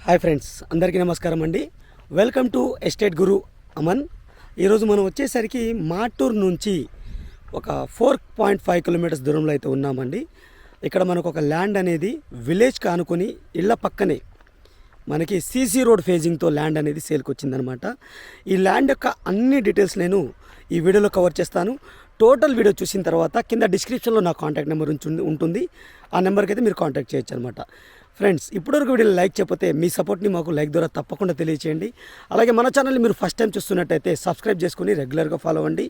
Hi friends, అందరికీ నమస్కారం అండి. వెల్కమ్ టు ఎస్టేట్ గురు అమన్. ఈరోజు మనం వచ్చేసరికి మాటూరు నుంచి ఒక 4.5 కిలోమీటర్స్ దూరంలో అయితే ఉన్నామండి. ఇక్కడ మనకు ఒక ల్యాండ్ అనేది విలేజ్కి ఆనుకొని ఇళ్ళ పక్కనే మనకి సీసీ రోడ్ ఫేజింగ్తో ల్యాండ్ అనేది సేల్కి వచ్చిందనమాట. ఈ ల్యాండ్ యొక్క అన్ని డీటెయిల్స్ నేను ఈ వీడియోలో కవర్ చేస్తాను. టోటల్ వీడియో చూసిన తర్వాత కింద డిస్క్రిప్షన్లో నా కాంటాక్ట్ నెంబర్ ఉంటుంది. ఆ నెంబర్కి అయితే మీరు కాంటాక్ట్ చేయొచ్చు అనమాట. ఫ్రెండ్స్, ఇప్పటివరకు వీడియోని లైక్ చేయకపోతే మీ సపోర్ట్ని మాకు లైక్ ద్వారా తప్పకుండా తెలియచేయండి. అలాగే మన ఛానల్ని మీరు ఫస్ట్ టైం చూస్తున్నట్టయితే సబ్స్క్రైబ్ చేసుకుని రెగ్యులర్గా ఫాలో అవ్వండి.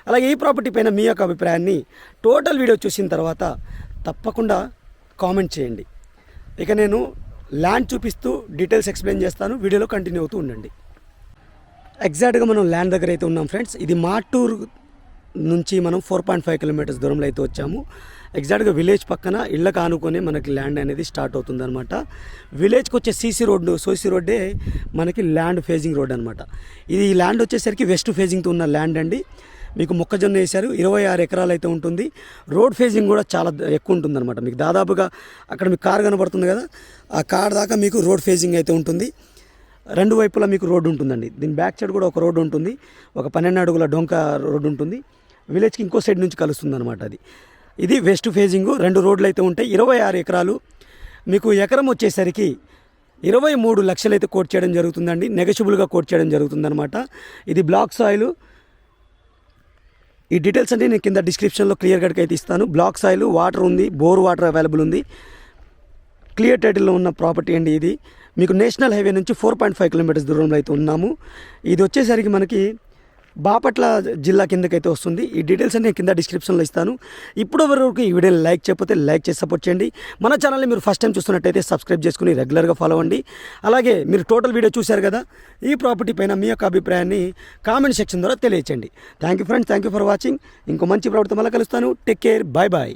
అలాగే ఈ ప్రాపర్టీ పైన మీ యొక్క అభిప్రాయాన్ని టోటల్ వీడియో చూసిన తర్వాత తప్పకుండా కామెంట్ చేయండి. ఇక నేను ల్యాండ్ చూపిస్తూ డీటెయిల్స్ ఎక్స్ప్లెయిన్ చేస్తాను. వీడియోలో కంటిన్యూ అవుతూ ఉండండి. ఎగ్జాక్ట్గా మనం ల్యాండ్ దగ్గర అయితే ఉన్నాం ఫ్రెండ్స్. ఇది మాటూరు నుంచి మనం 4.5 కిలోమీటర్స్ దూరంలో అయితే వచ్చాము. ఎగ్జాక్ట్గా విలేజ్ పక్కన ఇళ్ళకు ఆనుకొని మనకి ల్యాండ్ అనేది స్టార్ట్ అవుతుందన్నమాట. విలేజ్కి వచ్చే సీసీ రోడ్డే మనకి ల్యాండ్ ఫేజింగ్ రోడ్ అనమాట. ఇది ఈ ల్యాండ్ వచ్చేసరికి వెస్ట్ ఫేజింగ్తో ఉన్న ల్యాండ్ అండి. మీకు మొక్కజొన్న వేశారు, 26 ఎకరాలు అయితే ఉంటుంది. రోడ్ ఫేజింగ్ కూడా చాలా ఎక్కువ ఉంటుందన్నమాట. మీకు దాదాపుగా అక్కడ మీకు కార్ కనబడుతుంది కదా, ఆ కార్ దాకా మీకు రోడ్ ఫేజింగ్ అయితే ఉంటుంది. రెండు వైపులా మీకు రోడ్డు ఉంటుందండి. దీని బ్యాక్ సైడ్ కూడా ఒక రోడ్డు ఉంటుంది. ఒక 12 అడుగుల డొంక రోడ్డు ఉంటుంది. విలేజ్కి ఇంకో సైడ్ నుంచి కలుస్తుంది అనమాట. ఇది వెస్ట్ ఫేజింగ్. 2 రోడ్లు అయితే ఉంటాయి. 26 ఎకరాలు. మీకు ఎకరం వచ్చేసరికి 23 లక్షలు అయితే కోట్ చేయడం జరుగుతుందండి. నెగోషియబుల్గా కోట్ చేయడం జరుగుతుందన్నమాట. ఇది బ్లాక్ సాయిల్. ఈ డీటెయిల్స్ అంటే నేను కింద డిస్క్రిప్షన్లో క్లియర్ కట్గా అయితే ఇస్తాను. బ్లాక్ సాయిల్, వాటర్ ఉంది, బోర్ వాటర్ అవైలబుల్ ఉంది. క్లియర్ టైటిల్లో ఉన్న ప్రాపర్టీ అండి ఇది. మీకు నేషనల్ హైవే నుంచి 4.5 కిలోమీటర్స్ దూరంలో అయితే ఉన్నాము. ఇది వచ్చేసరికి మనకి బాపట్ల జిల్లా కిందకైతే వస్తుంది. ఈ డీటెయిల్స్ అన్ని కింద డిస్క్రిప్షన్లో ఇస్తాను. ఇప్పుడు వరకు ఈ వీడియోని లైక్ చేయకపోతే లైక్ చేసి సపోర్ట్ చేయండి. మన ఛానల్ని మీరు ఫస్ట్ టైం చూస్తున్నట్టయితే సబ్స్క్రైబ్ చేసుకుని రెగ్యులర్గా ఫాలో అవ్వండి. అలాగే మీరు టోటల్ వీడియో చూశారు కదా, ఈ ప్రాపర్టీ పైన మీ యొక్క అభిప్రాయాన్ని కామెంట్ సెక్షన్ ద్వారా తెలియచేయండి. Thank you friends, thank you for watching. ఇంకో మంచి ప్రాపర్టీతో మళ్ళీ కలుస్తాను. Take care, bye bye.